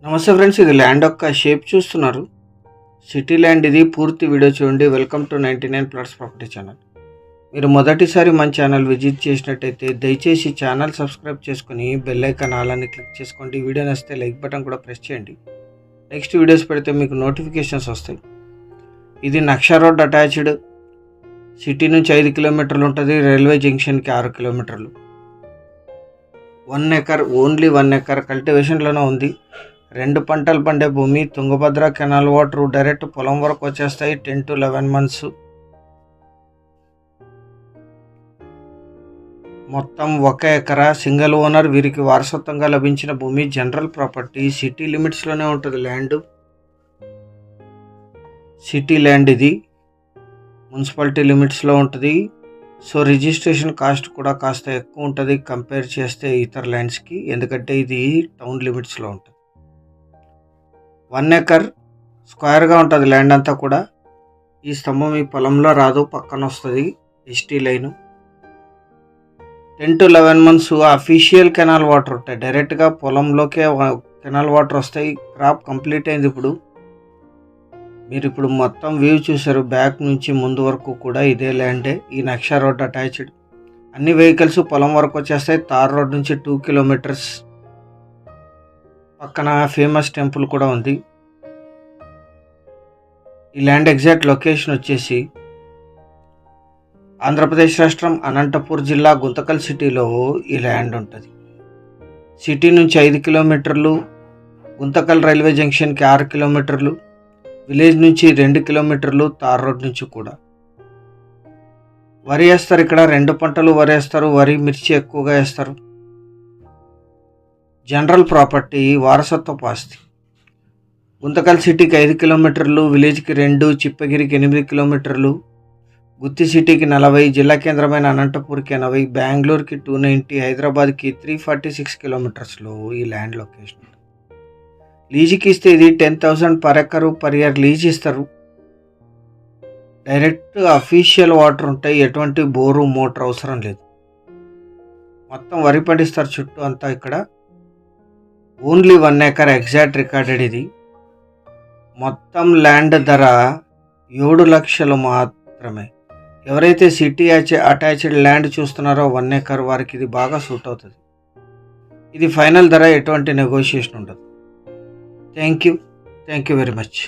నమస్తే ఫ్రెండ్స్, ఇది ల్యాండ్ యొక్క షేప్ చూస్తున్నారు. సిటీ ల్యాండ్ ఇది. పూర్తి వీడియో చూడండి. Welcome to 99 plots property channel. మీరు మొదటిసారి మన ఛానల్ విజిట్ చేసినట్టయితే దయచేసి ఛానల్ సబ్స్క్రైబ్ చేసుకుని బెల్ ఐకాన్ ఆల్ అని క్లిక్ చేసుకోండి. వీడియో నచ్చితే లైక్ బటన్ కూడా ప్రెస్ చేయండి. నెక్స్ట్ వీడియోస్ పెడితే మీకు నోటిఫికేషన్స్ వస్తాయి. ఇది నక్ష రోడ్ అటాచ్డ్. సిటీ నుంచి 5 కిలోమీటర్లు ఉంటుంది. రైల్వే జంక్షన్కి 6 కిలోమీటర్లు. 1 ఎకర్, ఓన్లీ 1 ఎకర్ కల్టివేషన్లోనే ఉంది. 2 పంటలు పండే భూమి. తుంగభద్ర కెనాల్ వాటర్ డైరెక్ట్ పొలం వరకు వచ్చేస్తాయి. 10 to 11 months. మొత్తం 1 ఎకరా. Single owner. వీరికి వారసత్వంగా లభించిన భూమి. General property. సిటీ లిమిట్స్లోనే ఉంటుంది ల్యాండ్. సిటీ ల్యాండ్ ఇది. మున్సిపాలిటీ లిమిట్స్లో ఉంటుంది. సో రిజిస్ట్రేషన్ కాస్ట్ కూడా కాస్త ఎక్కువ ఉంటుంది కంపేర్ చేస్తే ఇతర ల్యాండ్స్కి, ఎందుకంటే ఇది టౌన్ లిమిట్స్లో ఉంటుంది. 1 ఎకర్ స్క్వేర్గా ఉంటుంది ల్యాండ్ అంతా కూడా. ఈ స్తంభం ఈ పొలంలో రాదు, పక్కన వస్తుంది ST line. 10 to 11 months official canal water ఉంటాయి. డైరెక్ట్గా పొలంలోకే కెనాల్ వాటర్ వస్తాయి. క్రాప్ కంప్లీట్ అయింది. మీరు ఇప్పుడు మొత్తం వ్యూ చూసారు. బ్యాక్ నుంచి ముందు వరకు కూడా ఇదే ల్యాండే. ఈ నక్ష రోడ్ అటాచ్డ్. అన్ని వెహికల్స్ పొలం వరకు వచ్చేస్తాయి. తార్ రోడ్ నుంచి 2 kilometers. పక్కన ఫేమస్ టెంపుల్ కూడా ఉంది. ఈ ల్యాండ్ ఎగ్జాక్ట్ లొకేషన్ వచ్చేసి ఆంధ్రప్రదేశ్ రాష్ట్రం, అనంతపూర్ జిల్లా, గుంతకల్ సిటీలో ఈ ల్యాండ్ ఉంటుంది. సిటీ నుంచి 5 kilometers. గుంతకల్ రైల్వే జంక్షన్కి 6 kilometers. విలేజ్ నుంచి 2 kilometers. తార్ రోడ్ నుంచి కూడా. వరి వేస్తారు ఇక్కడ. 2 పంటలు వరి వేస్తారు. వరి, మిర్చి ఎక్కువగా వేస్తారు. జనరల్ ప్రాపర్టీ, వారసత్వ ఆస్తి. గుంతకల్ సిటీకి 5 kilometers, విలేజ్కి 2, చిప్పగిరికి 8 kilometers, గుత్తి సిటీకి 40, జిల్లా కేంద్రమైన అనంతపూర్కి 80, బెంగళూరుకి 290, హైదరాబాద్కి 346 kilometersలో ఈ ల్యాండ్ లొకేషన్. లీజుకి ఇస్తే ఇది 10,000 per acre per year lease ఇస్తారు. డైరెక్ట్ అఫీషియల్ వాటర్ ఉంటాయి. ఎటువంటి బోరు, మోటార్ అవసరం లేదు. మొత్తం వరి పండిస్తారు చుట్టూ అంతా ఇక్కడ. ఓన్లీ 1 ఎకర్ ఎగ్జాక్ట్ రికార్డెడ్ ఇది. మొత్తం ల్యాండ్ ధర 7 లక్షలు మాత్రమే. ఎవరైతే సిటీ అటాచ్డ్ ల్యాండ్ చూస్తున్నారో 1 ఎకర్, వారికి ఇది బాగా సూట్ అవుతుంది. ఇది ఫైనల్ ధర. ఎటువంటి నెగోషియేషన్ ఉండదు. Thank you very much.